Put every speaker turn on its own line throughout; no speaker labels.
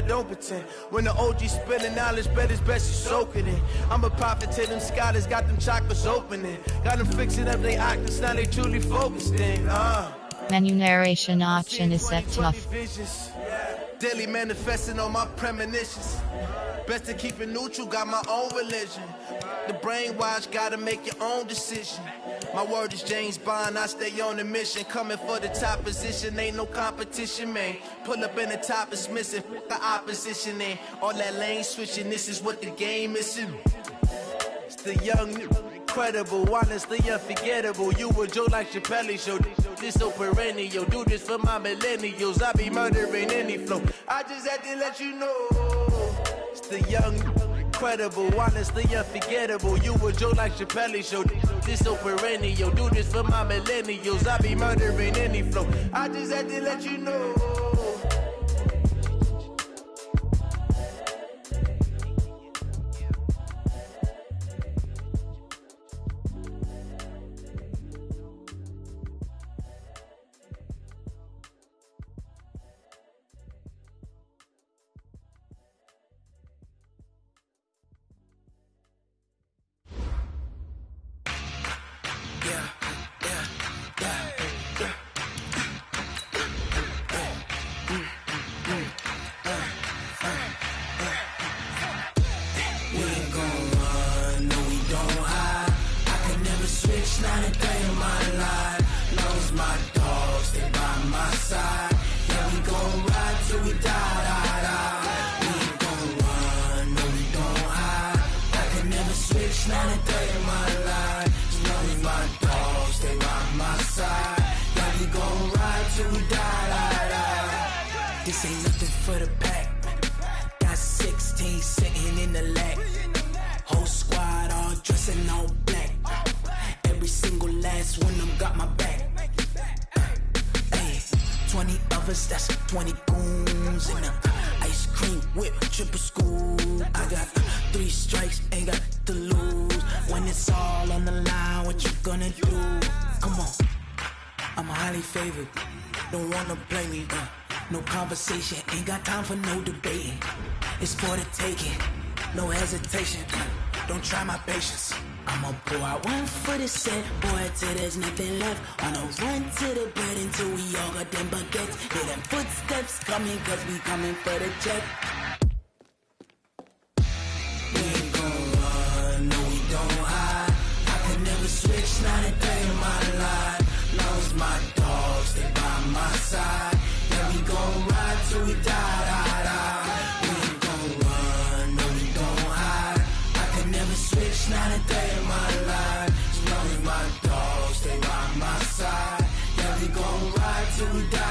don't pretend. When the OG spilling knowledge, bet it's best you soak it in. I'm a prophet to them scholars, got them chakras opening. Got them fixing up they octaves, now they truly focused in.
Menu narration option is set to off.
Daily manifesting on my premonitions. Best to keep it neutral, got my own religion. The brainwash, gotta make your own decision. My word is James Bond, I stay on a mission. Coming for the top position, ain't no competition, man. Pull up in the top, it's missing, fuck the opposition, and all that lane switching, this is what the game is. It's the young, incredible, honestly unforgettable. You a Joe like Chappelle show, this so perennial. Do this for my millennials, I be murdering any flow. I just had to let you know. It's the young, incredible, honestly unforgettable. You a Joe like Chappelle show, this so perennial. Do this for my millennials, I be murdering any flow. I just had to let you know.
This ain't nothing for the pack. Got 16 sitting in the lag. Whole squad all dressing all black. Every single last one of them got my back. Hey, 20 of us, that's 20 goons in the ice cream whip, triple scoop. I got 3 strikes, ain't got to lose. When it's all on the line, what you gonna do? Come on, I'm highly favored. Don't wanna play me, no conversation, ain't got time for no debating. It's for the taking, no hesitation. Don't try my patience. I'ma pour out one for the set, boy, till there's nothing left. On a run to the bread until we all got them baguettes. Hear them footsteps coming, cause we coming for the check. We ain't gon' run, no we don't hide. I could never switch, not a day in my life. Long as my dogs stay by my side. Yeah, we gon' ride till we die. We ain't gon' run, no we don't hide. I could never switch, not a day in my life. As long as my dogs stay by my side. Yeah, we gon' ride till we die.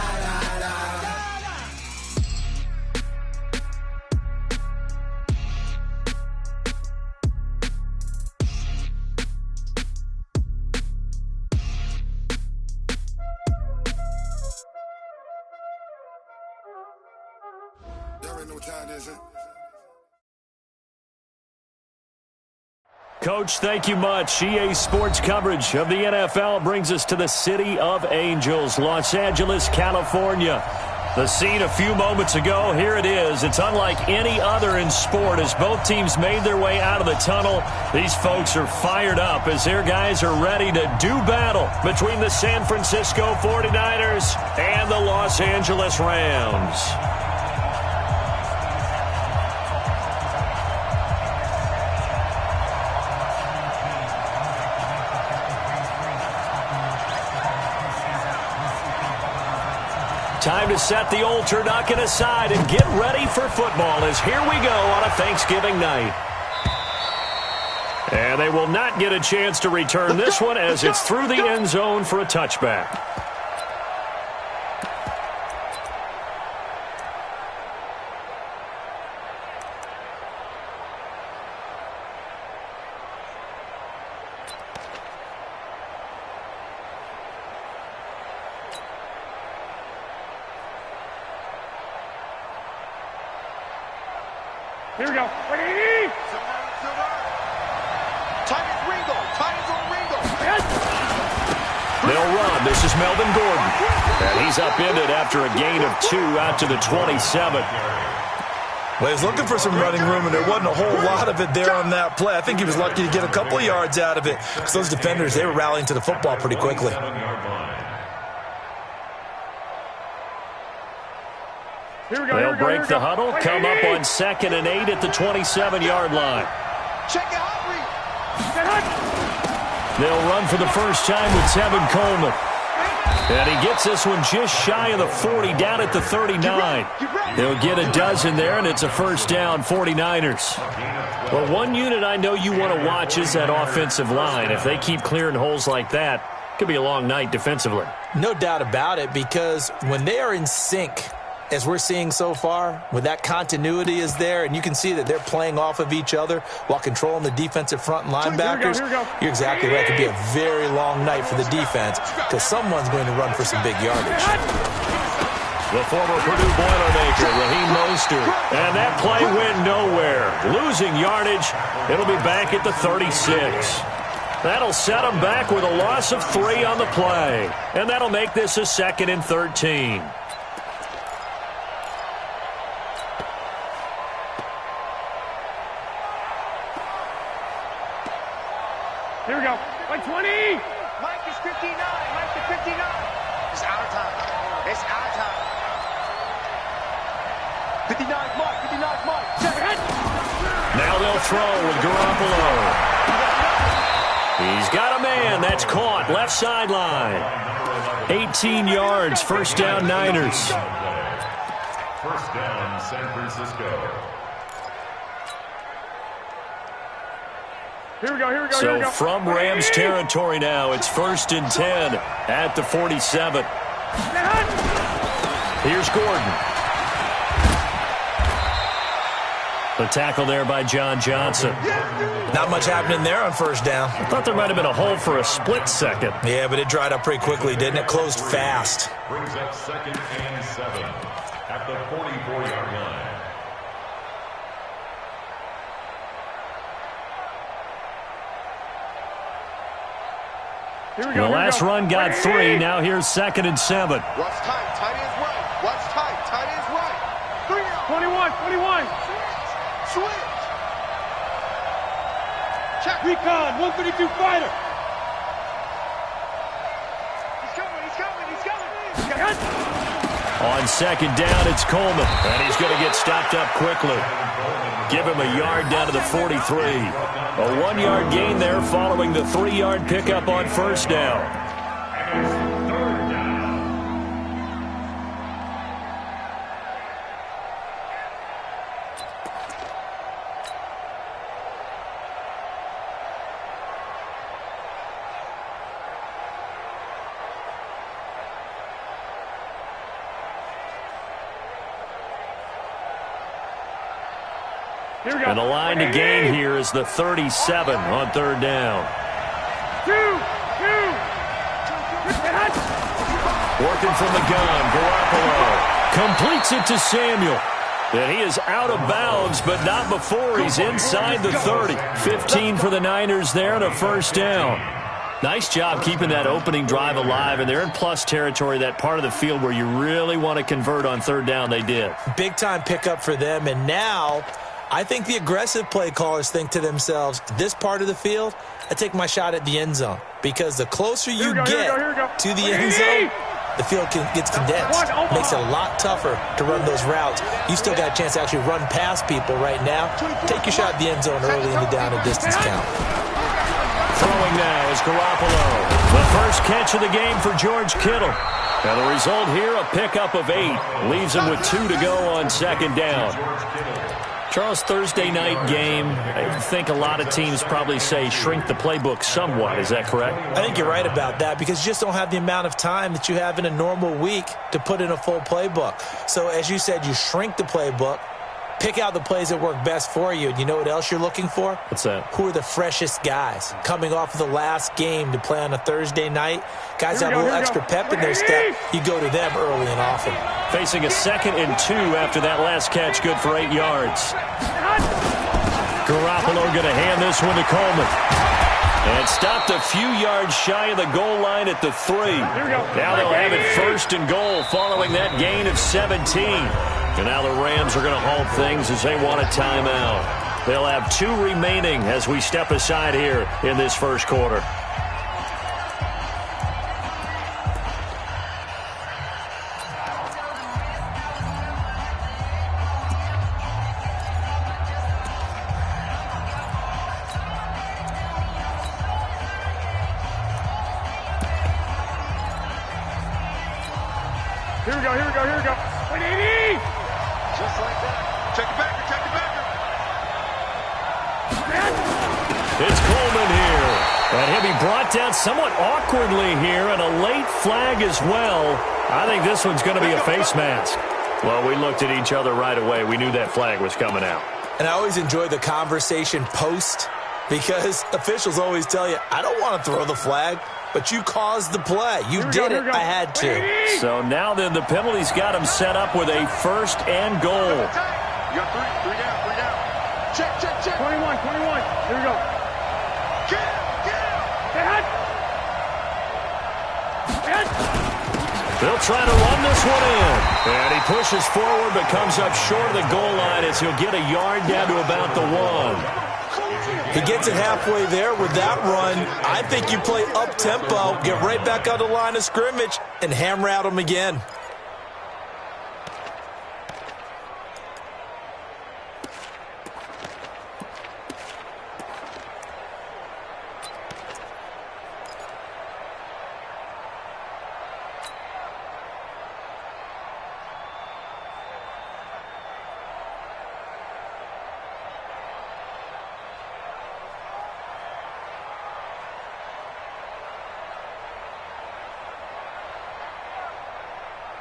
Coach, thank you much. EA Sports coverage of the NFL brings us to the City of Angels, Los Angeles, California. The scene a few moments ago, here it is. It's unlike any other in sport as both teams made their way out of the tunnel. These folks are fired up as their guys are ready to do battle between the San Francisco 49ers and the Los Angeles Rams. Time to set the old turducken aside and get ready for football as here we go on a Thanksgiving night. And they will not get a chance to return this one as it's through the end zone for a touchback.
Here we go. Ready?
They'll run. This is Melvin Gordon. And he's upended after a gain of 2 out to the 27.
Well, he was looking for some running room, and there wasn't a whole lot of it there on that play. I think he was lucky to get a couple of yards out of it because those defenders, they were rallying to the football pretty quickly.
They'll break the huddle, come up on 2nd and 8 at the 27-yard line. They'll run for the first time with Tevin Coleman. And he gets this one just shy of the 40, down at the 39. They'll get a dozen there, and it's a first down, 49ers. Well, one unit I know you want to watch is that offensive line. If they keep clearing holes like that, it could be a long night defensively.
No doubt about it, because when they are in sync, as we're seeing so far, when that continuity is there, and you can see that they're playing off of each other while controlling the defensive front and linebackers, you're exactly right. It could be a very long night for the defense because someone's going to run for some big yardage.
The former Purdue Boilermaker, Raheem Mostert. And that play went nowhere. Losing yardage. It'll be back at the 36. That'll set them back with a loss of 3 on the play. And that'll make this a 2nd and 13.
Here we go. Like 20.
Mike is 59. Mike is 59. It's our time. It's our time. 59 Mike. 59 Mike.
Now they'll throw with Garoppolo. He's got a man. That's caught. Left sideline. 18 yards. First down, Niners.
First down, San Francisco.
Here we go, here we go,
so
here we go.
From Rams territory now, it's 1st and 10 at the 47. Here's Gordon. The tackle there by John Johnson.
Not much happening there on first down.
I thought there might have been a hole for a split second.
Yeah, but it dried up pretty quickly, didn't it? Closed fast.
Brings up 2nd and 7 at the 44-yard line.
The last run got 3. Now here's 2nd and 7.
Watch tight. Tight ends right. Watch tight. Tight ends right.
21. 21.
Switch. Check.
Recon. 132 fighter.
He's coming. He's coming. He's coming.
On 2nd down, it's Coleman. And he's going to get stopped up quickly. Give him a yard down to the 43. A 1-yard gain there following the 3-yard pickup on first down. And the line to gain here is the 37 on 3rd down. Working from the gun, Garoppolo completes it to Samuel. And he is out of bounds, but not before he's inside the 30. 15 for the Niners there and a first down. Nice job keeping that opening drive alive, and they're in plus territory, that part of the field where you really want to convert on 3rd down. They did.
Big-time pickup for them, and now I think the aggressive play callers think to themselves, this part of the field, I take my shot at the end zone. Because the closer you get to the end zone, the field gets condensed. Makes it a lot tougher to run those routes. You still got a chance to actually run past people right now. Take your shot at the end zone early in the down and distance count.
Throwing now is Garoppolo. The first catch of the game for George Kittle. Now the result here, a pickup of 8. Leaves him with 2 to go on 2nd down. Charles, Thursday night game, I think a lot of teams probably say shrink the playbook somewhat. Is that correct?
I think you're right about that because you just don't have the amount of time that you have in a normal week to put in a full playbook. So as you said, you shrink the playbook, pick out the plays that work best for you. And you know what else you're looking for?
What's that?
Who are the freshest guys coming off of the last game to play on a Thursday night? Guys that have a little extra pep in their step. You go to them early and often.
Facing a 2nd and 2 after that last catch, good for 8 yards. Garoppolo going to hand this one to Coleman. And stopped a few yards shy of the goal line at the 3. Now they'll have it 1st and goal following that gain of 17. And now the Rams are going to halt things as they want a timeout. They'll have 2 remaining as we step aside here in this first quarter.
Here we go, here we go, here we go. 180!
Just like that. Check it back, check it back.
It's Coleman here. And he'll be brought down somewhat awkwardly here, and a late flag as well. I think this one's going to be a face mask. Well, we looked at each other right away. We knew that flag was coming out.
And I always enjoy the conversation post, because officials always tell you, I don't want to throw the flag, but you caused the play. You did it. I had to.
So now then the penalty's got him set up with a 1st and goal.
You got 3 down. Check, check, check.
21. Here we go.
Get him.
Hit.
They'll try to run this one in. And he pushes forward but comes up short of the goal line as he'll get a yard down to about the 1.
He gets it halfway there with that run. I think you play up-tempo, get right back on the line of scrimmage, and hammer at him again.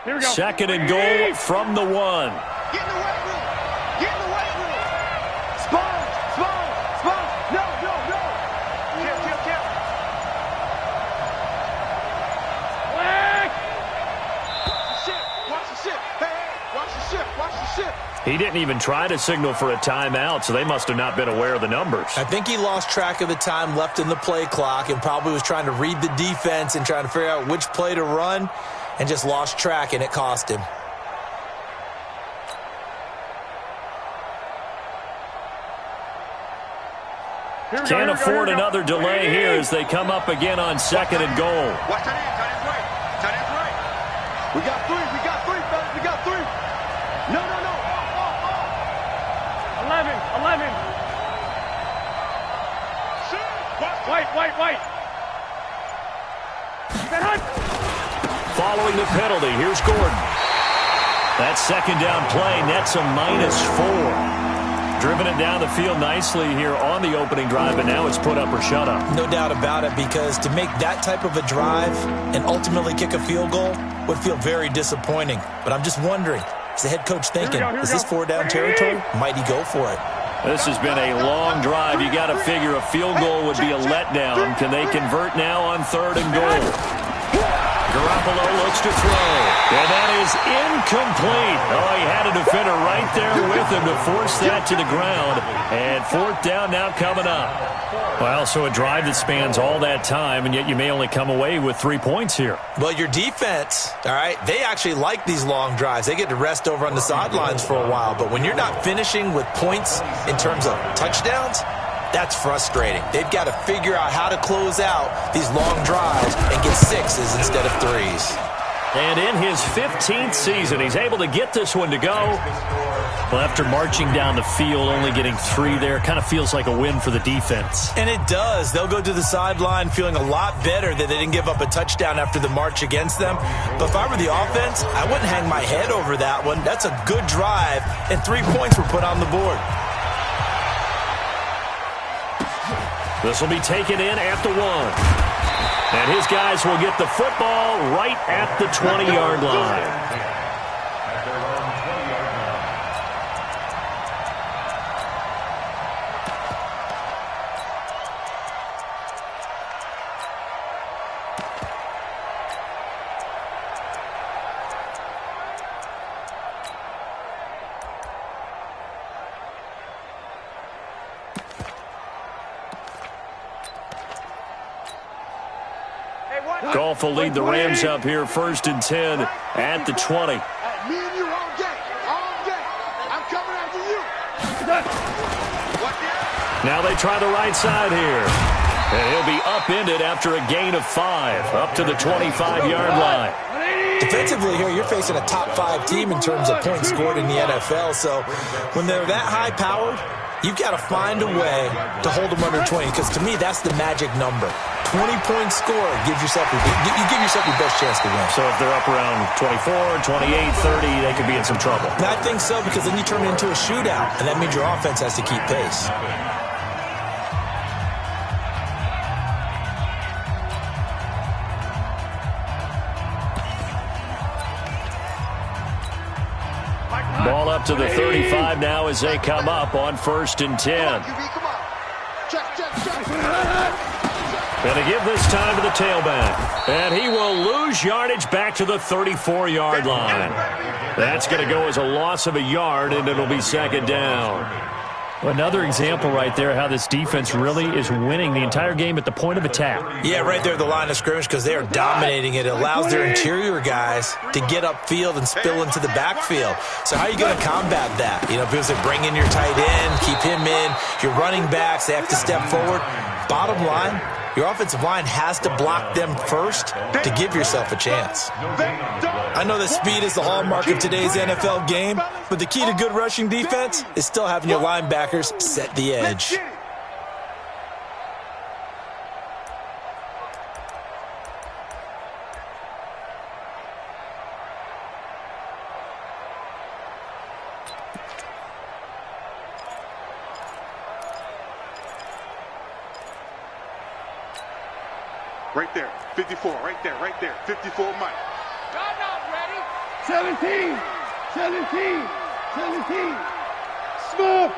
Here we go.
2nd and goal from the 1.
Get in the weight room. Get in the weight room. Sponge. No. Kill.
Flag.
Watch the ship. Hey, watch the ship.
He didn't even try to signal for a timeout, so they must have not been aware of the numbers.
I think he lost track of the time left in the play clock and probably was trying to read the defense and trying to figure out which play to run, and just lost track, and it cost him.
Can't afford another delay here as they come up again on 2nd and goal.
Watch that end. Tight end's right. We got 3, fellas. We got 3. No.
11. White. Get hot.
Following the penalty, here's Gordon. That 2nd down play nets a -4. Driven it down the field nicely here on the opening drive, but now it's put up or shut up.
No doubt about it, because to make that type of a drive and ultimately kick a field goal would feel very disappointing. But I'm just wondering, is the head coach thinking, is this 4-down territory? Might he go for it?
This has been a long drive. You got to figure a field goal would be a letdown. Can they convert now on 3rd and goal? Garoppolo looks to throw. And that is incomplete. Oh, he had a defender right there with him to force that to the ground. And 4th down now coming up. Well, so a drive that spans all that time, and yet you may only come away with 3 points here.
Well, your defense, all right, they actually like these long drives. They get to rest over on the sidelines for a while. But when you're not finishing with points in terms of touchdowns, that's frustrating. They've got to figure out how to close out these long drives and get 6s instead of 3s.
And in his 15th season, he's able to get this one to go. Well, after marching down the field, only getting 3 there, kind of feels like a win for the defense.
And it does. They'll go to the sideline feeling a lot better that they didn't give up a touchdown after the march against them. But if I were the offense, I wouldn't hang my head over that one. That's a good drive, and 3 points were put on the board.
This will be taken in at the 1. And his guys will get the football right at the 20-yard line. Goff will lead the Rams up here 1st and 10 at the 20.
Me and you all game.
Now they try the right side here. And he'll be upended after a gain of 5, up to the 25-yard line.
Defensively here, you're facing a top 5 team in terms of points scored in the NFL. So when they're that high-powered, you've got to find a way to hold them under 20, because to me, that's the magic number. 20-point score gives yourself you give yourself your best chance to win.
So if they're up around 24, 28, 30, they could be in some trouble.
I think so, because then you turn it into a shootout, and that means your offense has to keep pace.
Ball up to the 35 now as they come up on 1st and 10. Going to give this time to the tailback. And he will lose yardage back to the 34-yard line. That's going to go as a loss of a yard, and it'll be 2nd down.
Another example right there how this defense really is winning the entire game at the point of attack.
Yeah, right there at the line of scrimmage, because they are dominating it. It allows their interior guys to get upfield and spill into the backfield. So how are you going to combat that? You know, people say bring in your tight end, keep him in. Your running backs, they have to step forward. Bottom line, your offensive line has to block them first to give yourself a chance. I know that speed is the hallmark of today's NFL game, but the key to good rushing defense is still having your linebackers set the edge.
Right there, 54, right there, 54, Mike.
God not ready. 17. Smoke.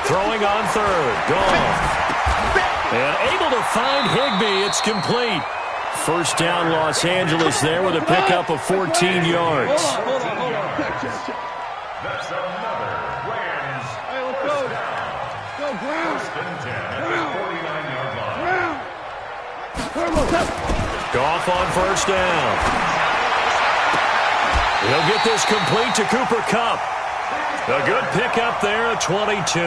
Throwing on 3rd. Gone. And able to find Higbee. It's complete. 1st down Los Angeles there with a pickup of 14 yards.
Hold on.
That's another Rams.
Hey, let's go. Go, Brown.
1st and 10 at the 49-yard line.
Goff on 1st down. He'll get this complete to Cooper Kupp. A good pickup there at 22.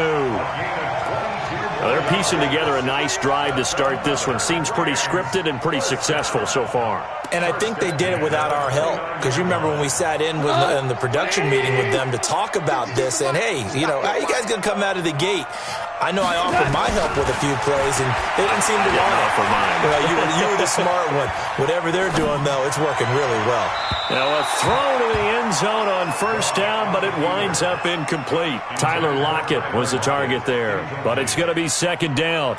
They're piecing together a nice drive to start this one. Seems pretty scripted and pretty successful so far.
And I think they did it without our help, because you remember when we sat in the production meeting with them to talk about this, and hey, you know, how you guys going to come out of the gate? I know I offered my help with a few plays, and they didn't seem to want it.
For mine.
You were the smart one. Whatever they're doing, though, it's working really well.
Now a throw to the end zone on 1st down, but it winds up incomplete. Tyler Lockett was the target there, but it's going to be 2nd down.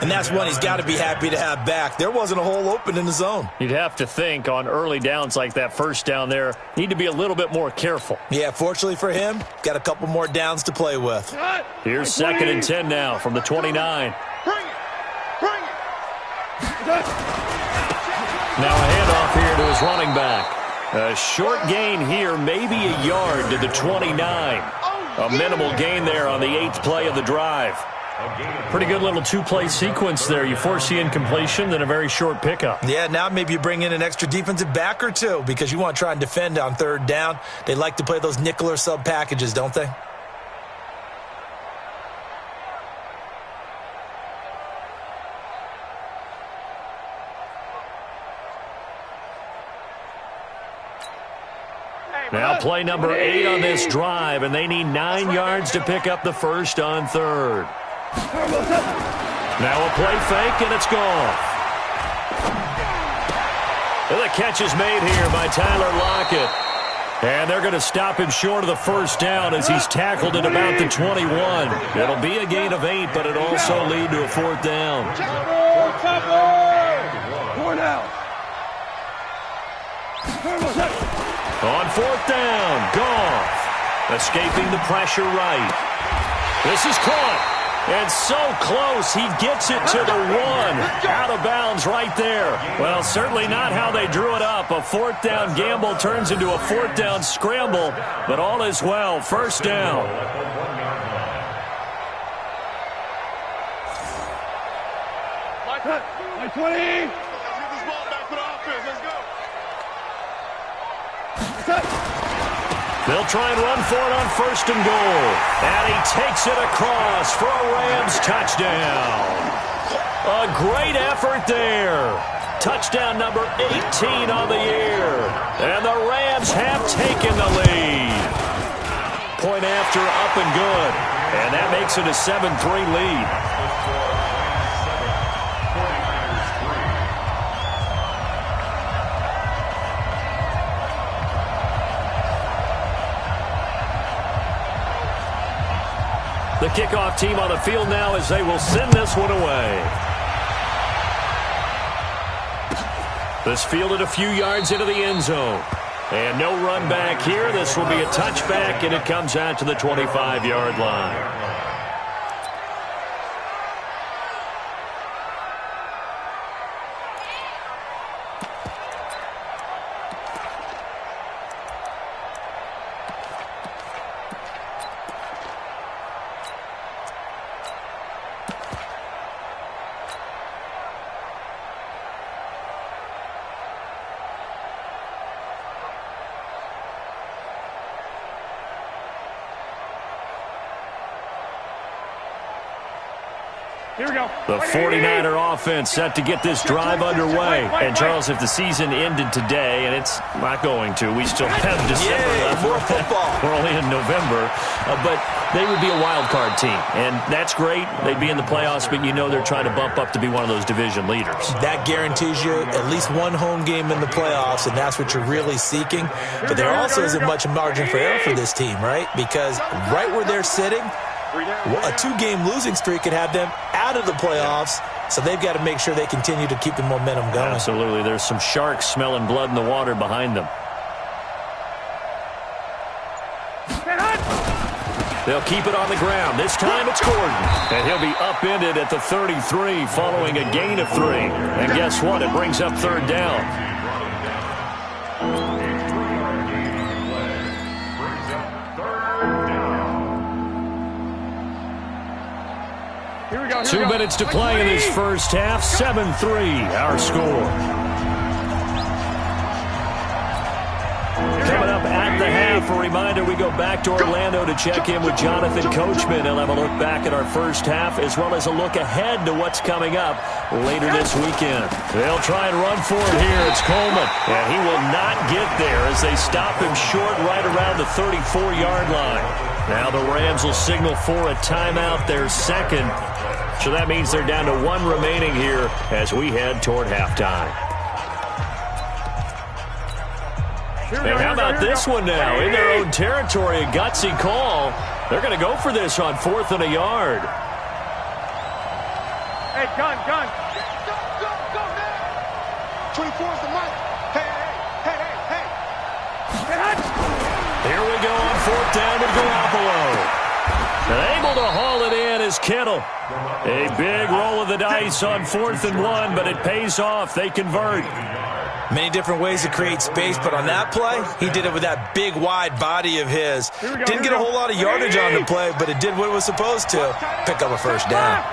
And that's one he's got to be happy to have back. There wasn't a hole open in the zone.
You'd have to think on early downs like that 1st down there, need to be a little bit more careful.
Yeah, fortunately for him, got a couple more downs to play with.
Here's 2nd and 10 now from the 29.
Bring it.
Now a handoff here to his running back. A short gain here, maybe a yard to the 29. A minimal gain there on the 8th play of the drive. Pretty good little 2-play sequence there. You force the incompletion, then a very short pickup.
Yeah, now maybe you bring in an extra defensive back or two, because you want to try and defend on 3rd down. They like to play those nickel or sub packages, don't they?
Now play number 8 on this drive, and they need 9 yards to pick up the 1st on 3rd. Now a play fake, and it's gone. And the catch is made here by Tyler Lockett. And they're going to stop him short of the 1st down as he's tackled at about the 21. It'll be a gain of 8, but it'll also lead to a 4th down.
4 down.
On 4th down, Goff escaping the pressure right. This is caught, and so close, he gets it to the 1. Out of bounds right there. Well, certainly not how they drew it up. A 4th down gamble turns into a 4th down scramble, but all is well. 1st down.
My 20.
They'll try and run for it on 1st and goal. And he takes it across for a Rams touchdown. A great effort there. Touchdown number 18 on the year. And the Rams have taken the lead. Point after, up and good. And that makes it a 7-3 lead. The kickoff team on the field now as they will send this one away. This fielded a few yards into the end zone. And no run back here. This will be a touchback, and it comes out to the 25-yard line.
Here we go.
The 49er offense set to get this drive underway. And, Charles, if the season ended today, and it's not going to, we still have December left.
More football.
We're only in November. But they would be a wild card team. And that's great. They'd be in the playoffs, but you know they're trying to bump up to be one of those division leaders.
That guarantees you at least one home game in the playoffs, and that's what you're really seeking. But there also isn't much margin for error for this team, right? Because right where they're sitting, a 2-game losing streak could have them out of the playoffs, so they've got to make sure they continue to keep the momentum going.
Absolutely. There's some sharks smelling blood in the water behind them. They'll keep it on the ground. This time it's Gordon. And he'll be upended at the 33 following a gain of 3. And guess what? It brings up 3rd down. 2 minutes to play in this first half. 7-3, our score. Coming up at the half, a reminder, we go back to Orlando to check in with Jonathan Coachman. He'll have a look back at our first half as well as a look ahead to what's coming up later this weekend. They'll try and run for it here. It's Coleman. And he will not get there as they stop him short right around the 34-yard line. Now the Rams will signal for a timeout, their second. So that means they're down to 1 remaining here as we head toward halftime. And how about this one now? In their own territory, a gutsy call. They're going to go for this on 4th and a yard.
Hey, gun.
Go now. 24 is the mic. Hey.
Here we go on 4th down with Garoppolo. And able to haul it in is Kittle. A big roll of the dice on 4th and 1, but it pays off. They convert.
Many different ways to create space, but on that play, he did it with that big, wide body of his. Didn't get a whole lot of yardage on the play, but it did what it was supposed to. Pick up a 1st down.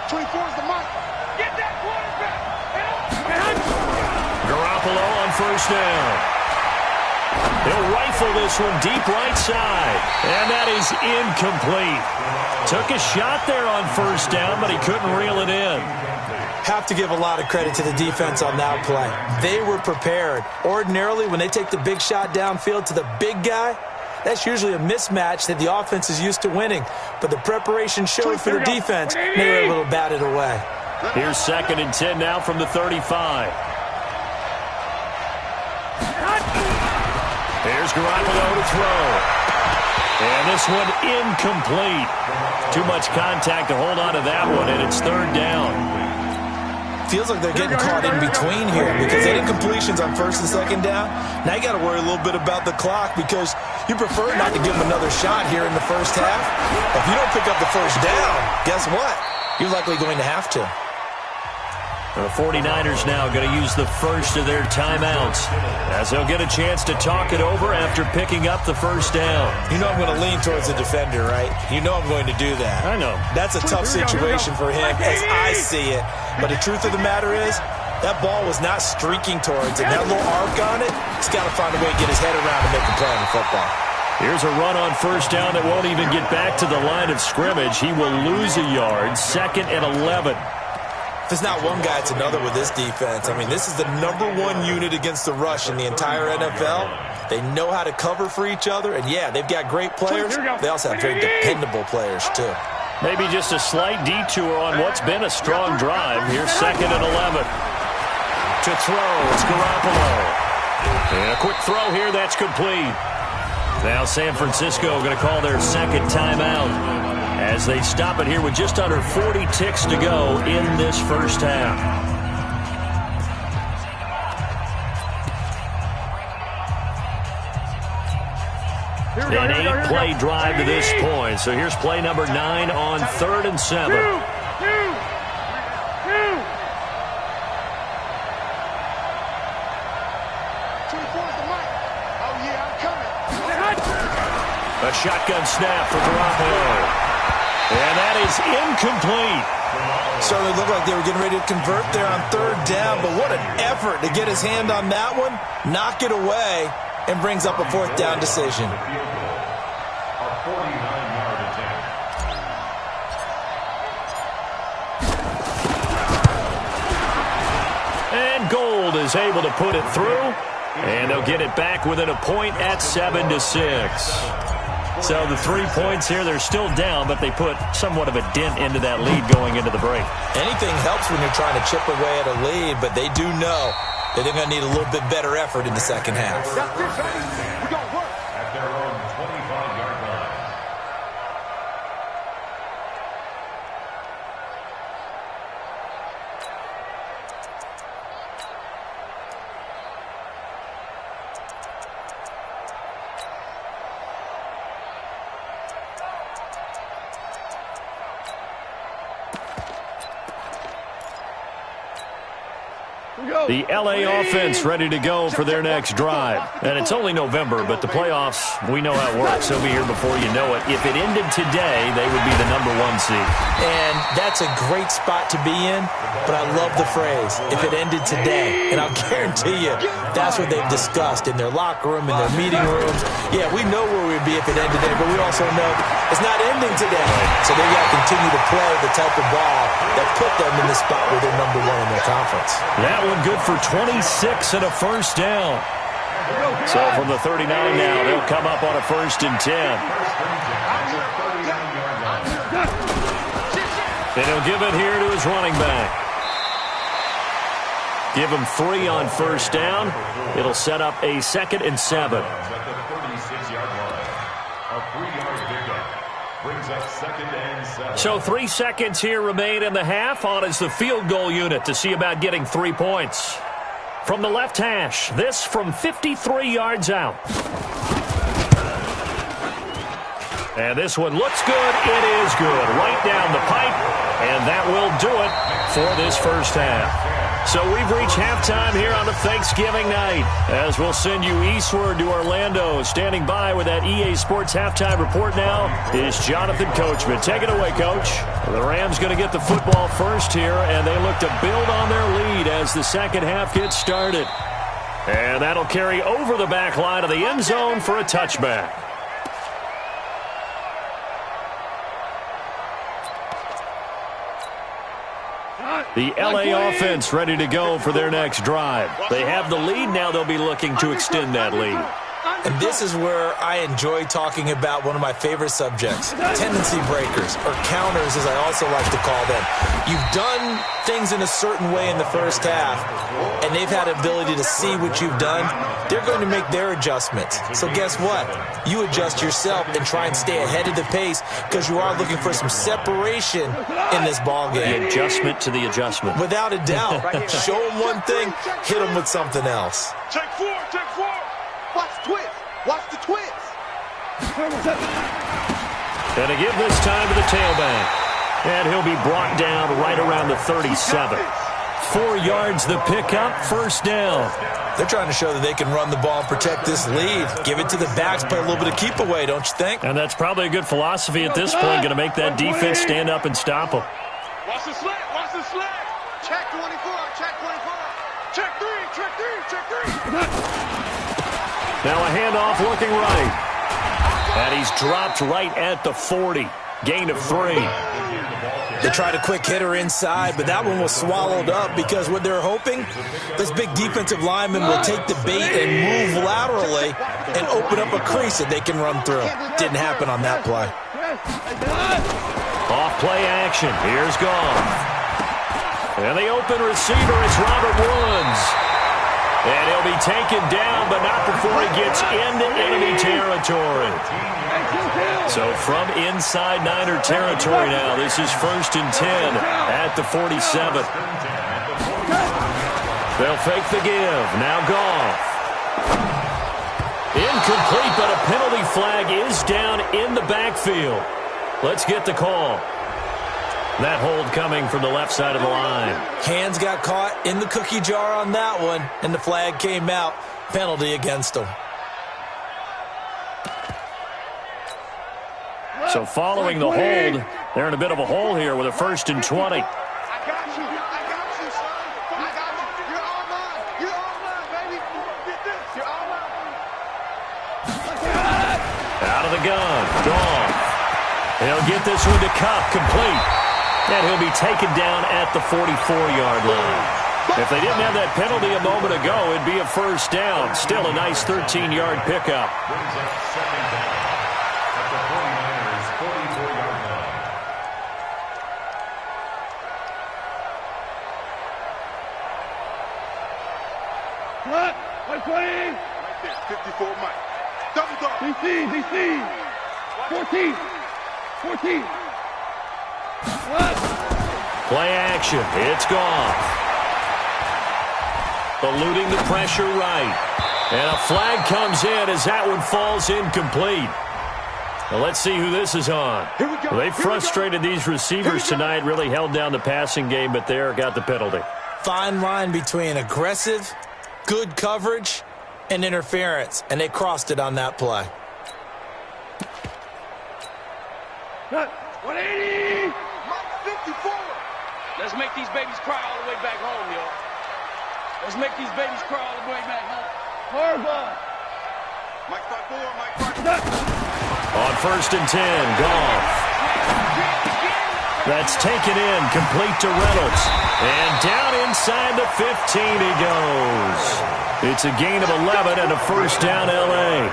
24 is the mic. Get that quarterback.
Garoppolo on 1st down. He'll rifle this one deep right side. And that is incomplete. Took a shot there on 1st down, but he couldn't reel it in.
Have to give a lot of credit to the defense on that play. They were prepared. Ordinarily, when they take the big shot downfield to the big guy, that's usually a mismatch that the offense is used to winning. But the preparation showed for the defense, and they were able to bat it away.
Here's 2nd and 10 now from the 35. Here's Garoppolo to throw. And this one incomplete. Too much contact to hold on to that one, and it's 3rd down.
Feels like they're getting caught in between here because they did incompletions on 1st and 2nd down. Now you got to worry a little bit about the clock because you prefer not to give them another shot here in the first half. If you don't pick up the 1st down, guess what? You're likely going to have to.
The 49ers now going to use the first of their timeouts as they'll get a chance to talk it over after picking up the 1st down.
You know I'm going to lean towards the defender, right? You know I'm going to do that.
I know.
That's a tough situation for him as I see it. But the truth of the matter is, That ball was not streaking towards him. That little arc on it, he's got to find a way to get his head around and make a play on the football.
Here's a run on first down that won't even get back to the line of scrimmage. He will lose a yard. 2nd and 11.
If it's not one guy, it's another with this defense. I mean, this is the #1 unit against the rush in the entire NFL. They know how to cover for each other, and yeah, they've got great players. They also have very dependable players, too.
Maybe just a slight detour on what's been a strong drive. Here's 2nd and 11. To throw, it's Garoppolo. And a quick throw here, that's complete. Now San Francisco going to call their 2nd timeout as they stop it here with just under 40 ticks to go in this first half. An 8-play drive to this point. So here's play number 9 on 3rd and 7. A shotgun snap for Garoppolo. And that is incomplete.
Certainly looked like they were getting ready to convert there on 3rd down, but what an effort to get his hand on that one, knock it away, and brings up a 4th down decision.
A 49-yard attempt.
And Gold is able to put it through. And they'll get it back within a point at 7-6. So the 3 points here, they're still down, but they put somewhat of a dent into that lead going into the break.
Anything helps when you're trying to chip away at a lead, but they do know that they're going to need a little bit better effort in the second half.
At their own 25-yard line.
The L.A. offense ready to go for their next drive. And it's only November, but the playoffs, we know how it works. They'll be here before you know it. If it ended today, they would be the #1 seed.
And that's a great spot to be in, but I love the phrase, if it ended today. And I'll guarantee you, that's what they've discussed in their locker room, in their meeting rooms. Yeah, we know where we'd be if it ended today, but we also know it's not ending today. So they got to continue to play the type of ball that put them in the spot where they're #1 in their conference.
That one good for 26 and a first down. So from the 39 now, they'll come up on a 1st and 10. And he'll give it here to his running back. Give him 3 on 1st down. It'll set up a 2nd and 7.
At the 36-yard line. A 3-yard pickup brings up 2nd and 7.
So 3 seconds here remain in the half. On is the field goal unit to see about getting 3 points. From the left hash, this from 53 yards out. And this one looks good. It is good. Right down the pipe. And that will do it for this first half. So we've reached halftime here on a Thanksgiving night. As we'll send you eastward to Orlando. Standing by with that EA Sports halftime report now is Jonathan Coachman. Take it away, Coach. The Rams going to get the football first here, and they look to build on their lead as the second half gets started. And that'll carry over the back line of the end zone for a touchback. The L.A. offense ready to go for their next drive. They have the lead. Now they'll be looking to extend that lead.
And this is where I enjoy talking about one of my favorite subjects, tendency breakers, or counters as I also like to call them. You've done things in a certain way in the first half, and they've had the ability to see what you've done. They're going to make their adjustments. So guess what? You adjust yourself and try and stay ahead of the pace because you are looking for some separation in this ball game.
The adjustment to the adjustment.
Without a doubt. Show them one thing, hit them with something else.
Check 4, check 4.
Watch the twist. Watch the twist.
And to give this time to the tailback. And he'll be brought down right around the 37. 4 yards the pickup, first down.
They're trying to show that they can run the ball and protect this lead. Give it to the backs, play a little bit of keep away, don't you think?
And that's probably a good philosophy at this point. Going to make that defense stand up and stop them.
Watch the slant. Watch the slant.
Check 24. Check 24.
Check three, check three, check three.
Now a handoff looking right. And he's dropped right at the 40. Gain of 3.
They tried a quick hitter inside, but that one was swallowed up because what they're hoping, this big defensive lineman will take the bait and move laterally and open up a crease that they can run through. Didn't happen on that play.
Off play action. Here's Goff. And the open receiver is Robert Woods. And he'll be taken down, but not before he gets into enemy territory. So from inside Niner territory now, this is 1st and 10 at the 47. They'll fake the give. Now Goff. Incomplete, but a penalty flag is down in the backfield. Let's get the call. That hold coming from the left side of the line.
Hands got caught in the cookie jar on that one, and the flag came out. Penalty against them.
So following the hold, they're in a bit of a hole here with a 1st and 20.
I got you. I got you, son. I got you. You're all mine. You're all mine, baby. Get this. You're all mine.
Out of the gun. Goff. He'll get this one to Cup. Complete. And he'll be taken down at the 44-yard line. If they didn't have that penalty a moment ago, it'd be a 1st down. Still a nice 13-yard pickup.
Brings up 2nd down at the 49ers' 44-yard line.
What? 120.
Right there. 54 Mike. Double dog.
DC. 14. 14. What?
Play action. It's Goff. Eluding the pressure right. And a flag comes in as that one falls incomplete. Well, let's see who this is on. They frustrated these receivers tonight, really held down the passing game, but there got the penalty.
Fine line between aggressive, good coverage, and interference, and they crossed it on that play.
180.
Mike 54.
Let's make these babies cry all the way back home, y'all. Let's make these babies cry all the way back home.
Harbaugh.
Mike 54. Mike 54.
On 1st and 10, Goff. That's taken in, complete to Reynolds. And down inside the 15 he goes. It's a gain of 11 and a 1st down L.A.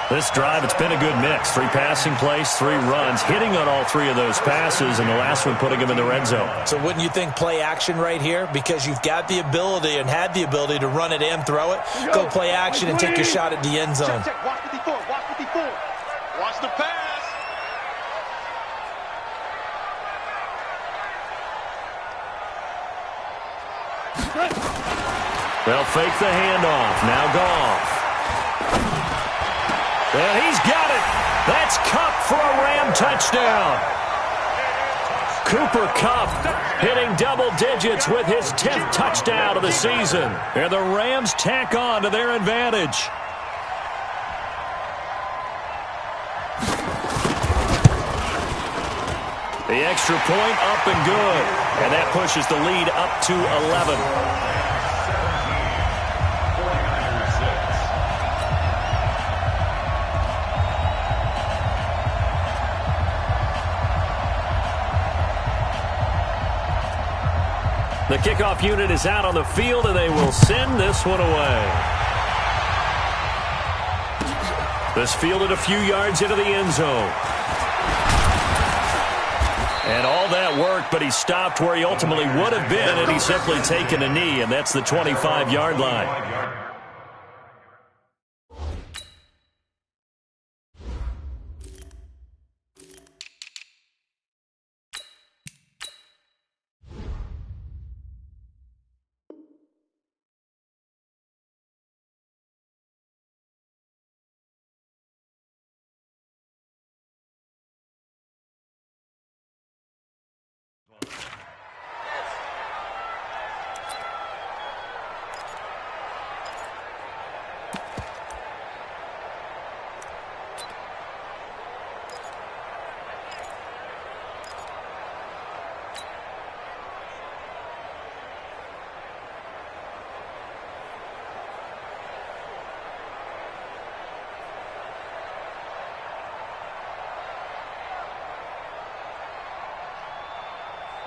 This drive, it's been a good mix. 3 passing plays, 3 runs, hitting on all 3 of those passes, and the last one putting him in the red zone.
So wouldn't you think play action right here? Because you've got the ability and had the ability to run it and throw it. Go play action and take your shot at the end zone.
Check. Watch 54. Watch 54. Watch the pass.
They'll fake the handoff. Now Goff. And he's got it. That's Kupp for a Ram touchdown. Cooper Kupp hitting double digits with his 10th touchdown of the season. And the Rams tack on to their advantage. The extra point up and good. And that pushes the lead up to 11. The kickoff unit is out on the field, and they will send this one away. This fielded a few yards into the end zone. And all that worked, but he stopped where he ultimately would have been, and he's simply taken a knee, and that's the 25-yard line.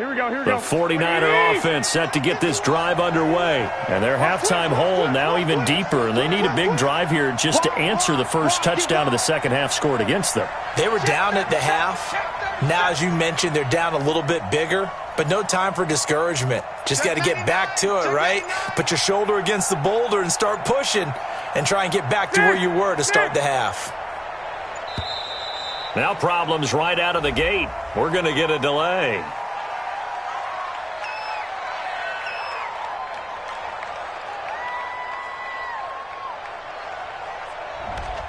The 49er offense set to get this drive underway. And their halftime hole now even deeper. And they need a big drive here just to answer the first touchdown of the second half scored against them.
They were down at the half. Now, as you mentioned, they're down a little bit bigger. But no time for discouragement. Just got to get back to it, right? Put your shoulder against the boulder and start pushing. And try and get back to where you were to start the half.
Now problems right out of the gate. We're going to get a delay.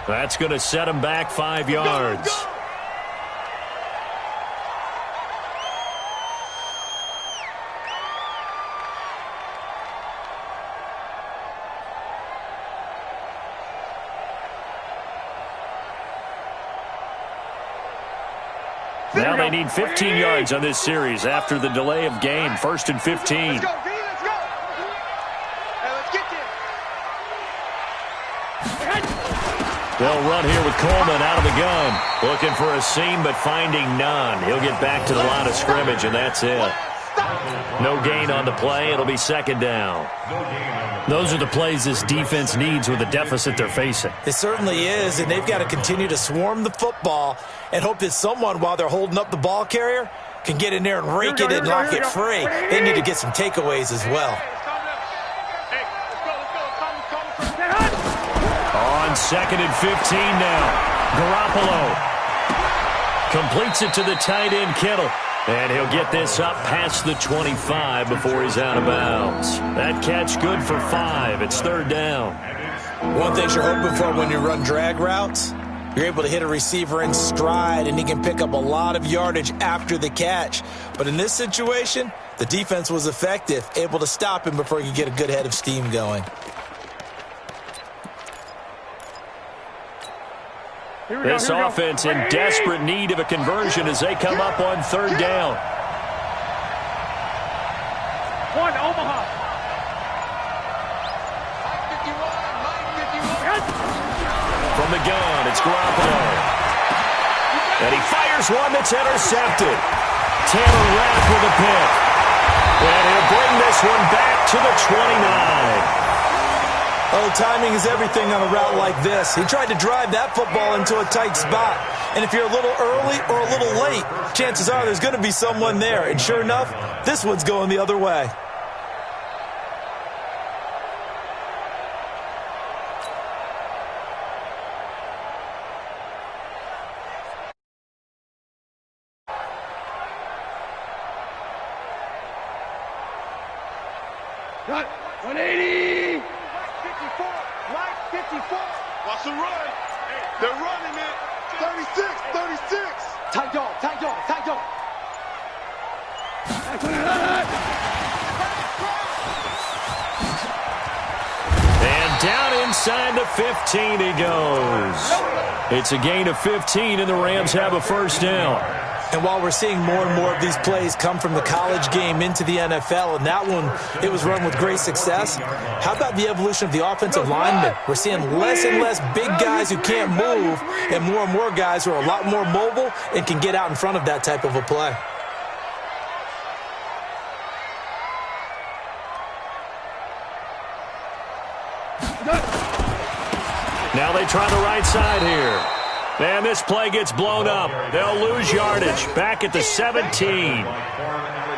That's going to set him back 5 yards. Now they need 15 yards on this series after the delay of game. 1st and 15.
Let's go, D, let's go. Hey, let's get there.
They'll run here with Coleman out of the gun. Looking for a seam, but finding none. He'll get back to the line of scrimmage, and that's it. No gain on the play. It'll be 2nd down.
Those are the plays this defense needs with the deficit they're facing.
It certainly is, and they've got to continue to swarm the football and hope that someone, while they're holding up the ball carrier, can get in there and rake it and knock it free. They need to get some takeaways as well.
On 2nd and 15 now. Garoppolo completes it to the tight end, Kittle. And he'll get this up past the 25 before he's out of bounds. That catch good for 5. It's 3rd down.
One thing you're hoping for when you run drag routes, you're able to hit a receiver in stride, and he can pick up a lot of yardage after the catch. But in this situation, the defense was effective, able to stop him before he could get a good head of steam going.
This offense in desperate need of a conversion as they come up on 3rd down.
One, Omaha.
From the gun, it's Garoppolo. And he fires one that's intercepted. Taylor Rapp with a pick. And he'll bring this one back to the 29.
Oh, timing is everything on a route like this. He tried to drive that football into a tight spot. And if you're a little early or a little late, chances are there's going to be someone there. And sure enough, this one's going the other way.
Got 180.
Mike 54.
Watch the run. They're running it.
36. Tight dog.
And down inside the 15 he goes. It's a gain of 15, and the Rams have a 1st down.
And while we're seeing more and more of these plays come from the college game into the NFL, and that one, it was run with great success, how about the evolution of the offensive linemen? We're seeing less and less big guys who can't move, and more guys who are a lot more mobile and can get out in front of that type of a play.
Now they try the right side here. And this play gets blown up. They'll lose yardage back at the 17.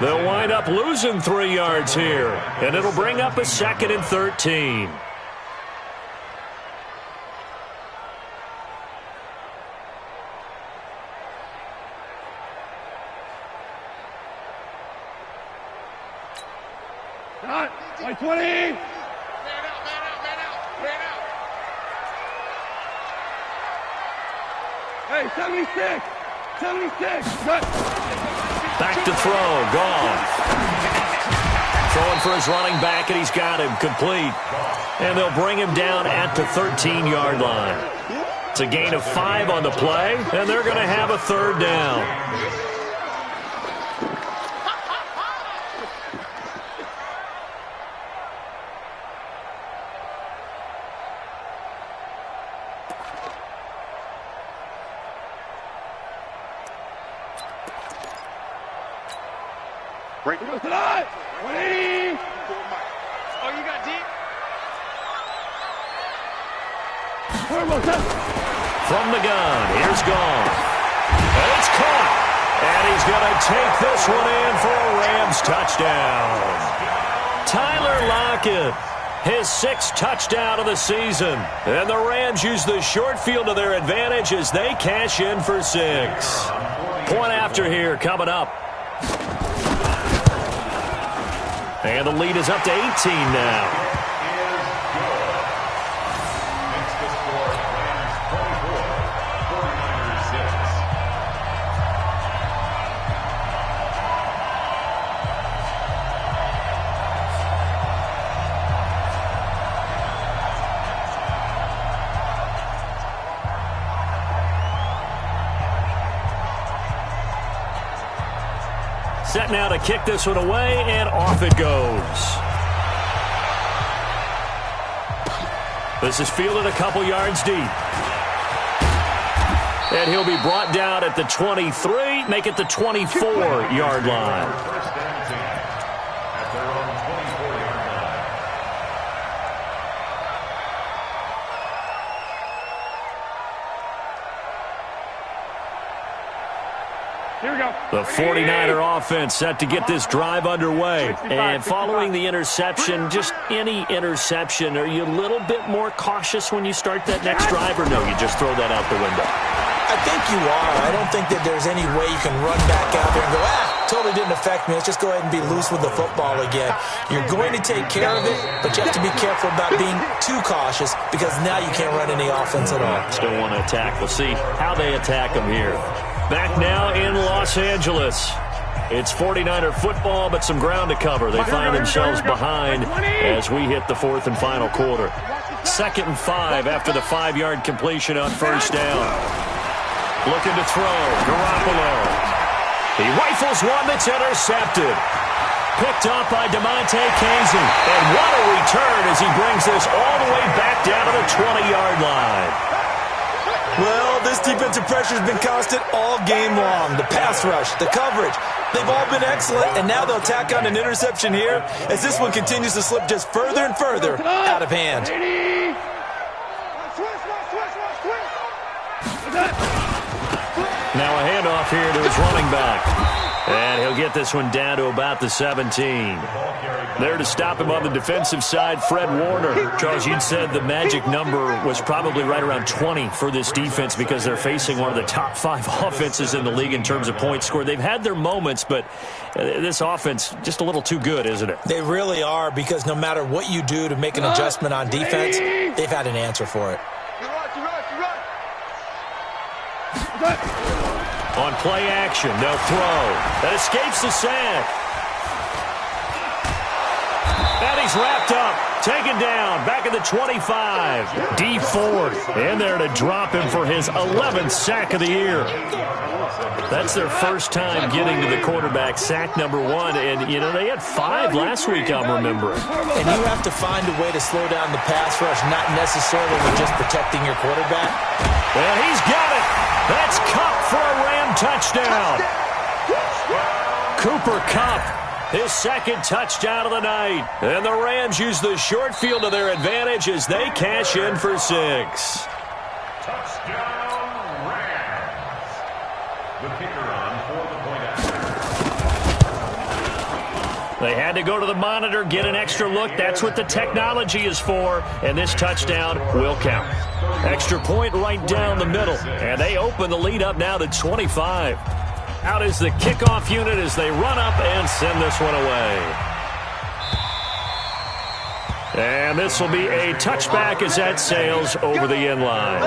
They'll wind up losing 3 yards here. And it'll bring up a 2nd and 13.
Got 20. Hey, 76. Good.
Back to throw. Gone. Throwing for his running back, and he's got him complete. And they'll bring him down at the 13-yard line. It's a gain of 5 on the play, and they're going to have a 3rd down.
Break. Here goes tonight. 180.
Oh, you got deep?
From the gun, here's Gone. And it's caught. And he's going to take this one in for a Rams touchdown. Tyler Lockett, his 6th touchdown of the season. And the Rams use the short field to their advantage as they cash in for 6. Point after here coming up. And the lead is up to 18 now. Set now to kick this one away, and off it goes. This is fielded a couple yards deep. And he'll be brought down at the 23, make it the 24-yard line. The 49er offense set to get this drive underway. And following the interception, just any interception, are you a little bit more cautious when you start that next drive, or no, you just throw that out the window?
I think you are. I don't think that there's any way you can run back out there and go, totally didn't affect me. Let's just go ahead and be loose with the football again. You're going to take care of it, but you have to be careful about being too cautious because now you can't run any offense at all.
Still want to attack. We'll see how they attack them here. Back now in Los Angeles. It's 49er football, but some ground to cover. They find themselves behind as we hit the 4th and final quarter. 2nd and 5 after the 5-yard completion on first down. Looking to throw. Garoppolo. He rifles one that's intercepted. Picked up by DeMonte Casey. And what a return as he brings this all the way back down to the 20-yard line.
Well, this defensive pressure has been constant all game long. The pass rush, the coverage, they've all been excellent, and now they'll tack on an interception here as this one continues to slip just further and further out of hand.
Now a handoff here to his running back. And he'll get this one down to about the 17. There to stop him on the defensive side, Fred Warner. Charles, you'd said the magic number was probably right around 20 for this defense because they're facing one of the top 5 offenses in the league in terms of points scored. They've had their moments, but this offense just a little too good, isn't it?
They really are, because no matter what you do to make an adjustment on defense, they've had an answer for it.
On play action, they'll throw. That escapes the sack. And he's wrapped up. Taken down. Back at the 25. D Ford in there to drop him for his 11th sack of the year. That's their first time getting to the quarterback, sack number 1. And, you know, they had 5 last week, I'm remembering.
And you have to find a way to slow down the pass rush, not necessarily with just protecting your quarterback.
And he's got it. That's Kupp for a Ram touchdown. Cooper Kupp, his 2nd touchdown of the night. And the Rams use the short field to their advantage as they cash in for 6.
Touchdown, Rams. The kicker on for the point after.
They had to go to the monitor, get an extra look. That's what the technology is for. And this touchdown will count. Extra point right down the middle. And they open the lead up now to 25. Out is the kickoff unit as they run up and send this one away. And this will be a touchback as that sails over the end line.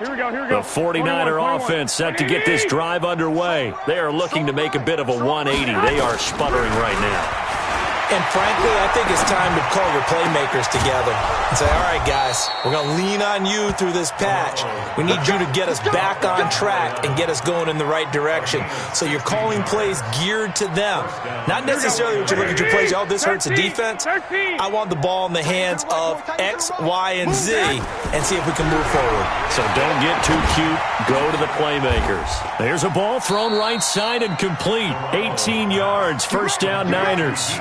Here we go.
The 49er offense set to get this drive underway. They are looking to make a bit of a 180. They are sputtering right now.
And frankly, I think it's time to call your playmakers together and say, all right, guys, we're going to lean on you through this patch. We need you to get us back on track and get us going in the right direction. So you're calling plays geared to them. Not necessarily when you look at your plays, oh, this hurts the defense. I want the ball in the hands of X, Y, and Z and see if we can move forward.
So don't get too cute. Go to the playmakers. There's a ball thrown right side and complete. 18 yards, first down Niners.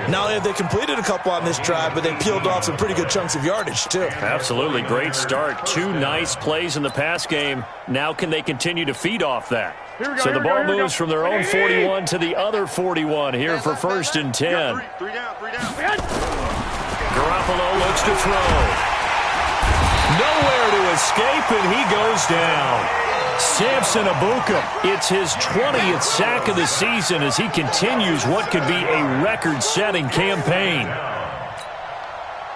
Not only have they completed a couple on this drive, but they peeled off some pretty good chunks of yardage, too.
Absolutely. Great start. 2 nice plays in the pass game. Now can they continue to feed off that? So the ball moves from their own 41 to the other 41 here for 1st and 10. Garoppolo looks to throw. Nowhere to escape, and he goes down. Samson Abuka, it's his 20th sack of the season as he continues what could be a record-setting campaign.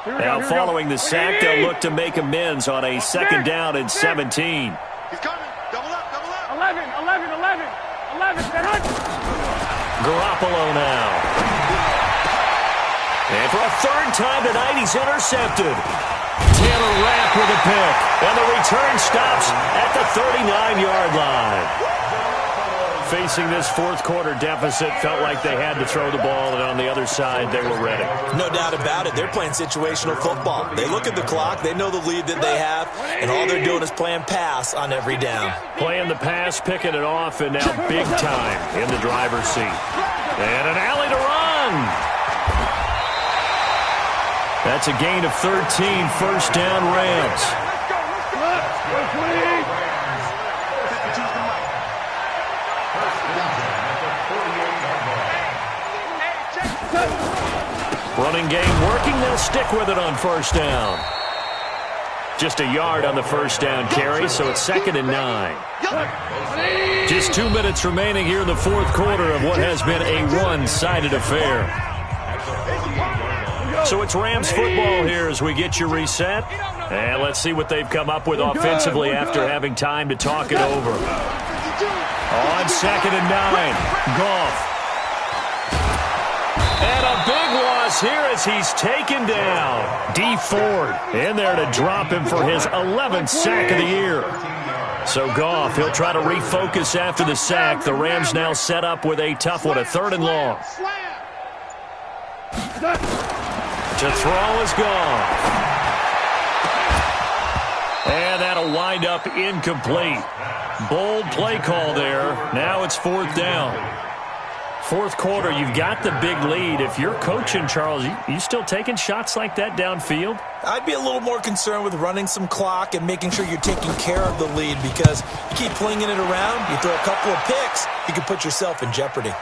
Now following the sack, they'll look to make amends on a 2nd down and 17.
He's coming. Double up, double up.
11. 11,
Garoppolo now. And for a 3rd time tonight, he's intercepted. Taylor Rapp with a pick, and the return stops at the 39-yard line. Facing this 4th quarter deficit, felt like they had to throw the ball, and on the other side, they were ready.
No doubt about it. They're playing situational football. They look at the clock, they know the lead that they have, and all they're doing is playing pass on every down.
Playing the pass, picking it off, and now big time in the driver's seat. And an alley to run. That's a gain of 13, 1st down Rams. Running game working, they'll stick with it on 1st down. Just a yard on the 1st down carry, so it's 2nd and 9. Just 2 minutes remaining here in the 4th quarter of what has been a one-sided affair. So it's Rams football here as we get you reset. And let's see what they've come up with offensively after having time to talk it over. On 2nd and 9, Goff. And a big loss here as he's taken down. D. Ford in there to drop him for his 11th sack of the year. So Goff, he'll try to refocus after the sack. The Rams now set up with a tough one, a 3rd and long. To throw is gone. And that'll wind up incomplete. Bold play call there. Now it's 4th down. 4th quarter, you've got the big lead. If you're coaching, Charles, you still taking shots like that downfield?
I'd be a little more concerned with running some clock and making sure you're taking care of the lead, because you keep flinging it around, you throw a couple of picks, you can put yourself in jeopardy.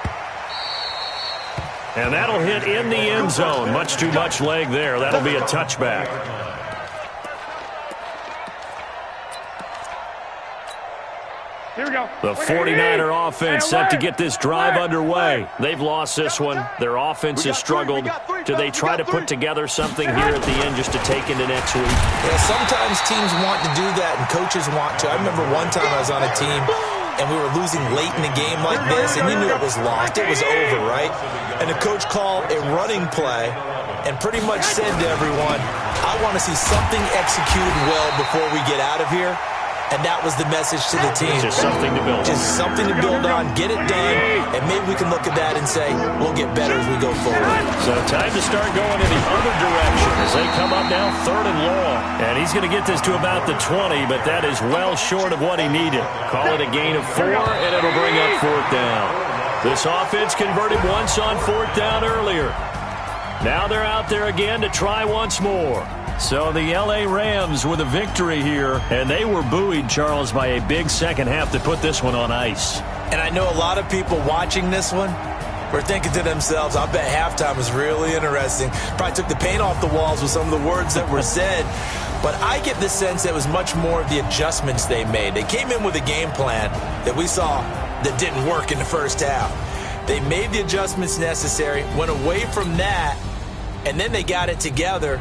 And that'll hit in the end zone. Much too much leg there. That'll be a touchback.
Here we go.
The 49er offense set to get this drive underway. They've lost this one. Their offense has struggled. Do they try to put together something here at the end just to take into next week?
Yeah, sometimes teams want to do that and coaches want to. I remember one time I was on a team and we were losing late in the game like this, and you knew it was lost. It was over, right? And the coach called a running play and pretty much said to everyone, I want to see something executed well before we get out of here. And that was the message to the team.
Just something to build on.
Just something to build on, get it done, and maybe we can look at that and say, we'll get better as we go forward.
So time to start going in the other direction as they come up now 3rd and long. And he's going to get this to about the 20, but that is well short of what he needed. Call it a gain of 4, and it'll bring up 4th down. This offense converted once on 4th down earlier. Now they're out there again to try once more. So the L.A. Rams with a victory here, and they were buoyed, Charles, by a big second half to put this one on ice.
And I know a lot of people watching this one were thinking to themselves, I bet halftime was really interesting. Probably took the paint off the walls with some of the words that were said. But I get the sense that it was much more of the adjustments they made. They came in with a game plan that we saw that didn't work in the first half. They made the adjustments necessary, went away from that, and then they got it together